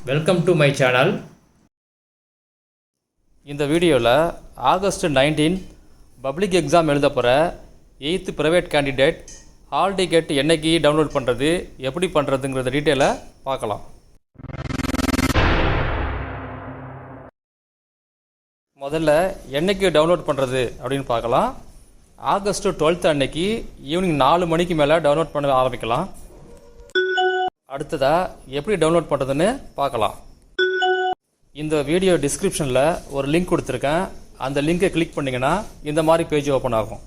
Welcome to my channel. இந்த வீடியோவில் August 19 public exam எழுத போகிற 8th private candidate hall ticket என்னைக்கு டவுன்லோட் பண்ணுறது, எப்படி பண்ணுறதுங்கிறத டீட்டெயிலை பார்க்கலாம். முதல்ல என்னைக்கு டவுன்லோட் பண்ணுறது அப்படின்னு பார்க்கலாம். ஆகஸ்ட் 12 அன்னைக்கு ஈவினிங் 4 மணிக்கு மேலே டவுன்லோட் பண்ண ஆரம்பிக்கலாம். அடுத்ததாக எப்படி டவுன்லோட் பண்ணுறதுன்னு பார்க்கலாம். இந்த வீடியோ டிஸ்கிரிப்ஷனில் ஒரு லிங்க் கொடுத்துருக்கேன். அந்த லிங்கை கிளிக் பண்ணிங்கன்னா இந்த மாதிரி பேஜ் ஓப்பன் ஆகும்.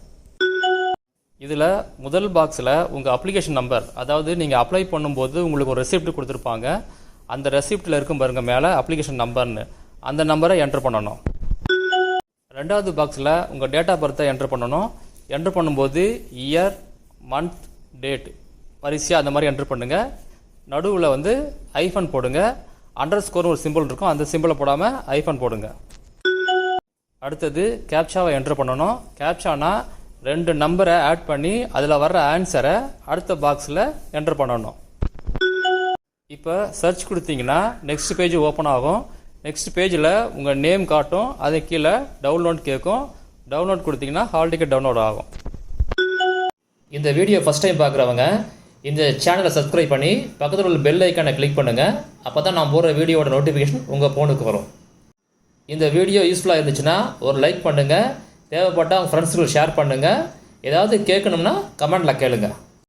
இதில் முதல் பாக்ஸில் உங்கள் அப்ளிகேஷன் நம்பர், அதாவது நீங்கள் அப்ளை பண்ணும்போது உங்களுக்கு ஒரு ரெசிப்ட் கொடுத்துருப்பாங்க. அந்த ரெசிப்டில் இருக்கும் பாருங்க மேலே அப்ளிகேஷன் நம்பர்னு, அந்த நம்பரை என்ட்ரு பண்ணணும். ரெண்டாவது பாக்ஸில் உங்கள் டேட் ஆஃப் பர்த்தை என்ட்ரு பண்ணணும். என்ட்ரு பண்ணும்போது இயர், மந்த், டேட் வரிசையாக அந்த மாதிரி என்ட்ரு பண்ணுங்கள். நடுவில் ஐஃபன் போடுங்க. அண்டர் ஸ்கோர்னு ஒரு சிம்பிள் இருக்கும், அந்த சிம்பிளை போடாமல் ஐஃபன் போடுங்க. அடுத்தது கேப்சாவை என்ட்ரு பண்ணணும். கேப்சானா 2 நம்பரை ஆட் பண்ணி அதில் வர்ற ஆன்சரை அடுத்த பாக்ஸில் என்ட்ரு பண்ணணும். இப்போ சர்ச் கொடுத்தீங்கன்னா நெக்ஸ்ட் பேஜ் ஓப்பன் ஆகும். நெக்ஸ்ட் பேஜில் உங்கள் நேம் காட்டும், அது கீழே டவுன்லோட் கேட்கும். டவுன்லோட் கொடுத்தீங்கன்னா ஹால் டிக்கெட் டவுன்லோட் ஆகும். இந்த வீடியோ ஃபஸ்ட் டைம் பார்க்குறவங்க இந்த சேனலை சப்ஸ்கிரைப் பண்ணி பக்கத்தில் உள்ள பெல் ஐக்கானை கிளிக் பண்ணுங்கள். அப்போ தான் நான் போடுற வீடியோட நோட்டிஃபிகேஷன் உங்கள் ஃபோனுக்கு வரும். இந்த வீடியோ யூஸ்ஃபுல்லாக இருந்துச்சுன்னா ஒரு லைக் பண்ணுங்கள். தேவைப்பட்டால் உங்கள் ஃப்ரெண்ட்ஸுக்கு ஷேர் பண்ணுங்கள். ஏதாவது கேட்கணும்னா கமெண்டில் கேளுங்கள்.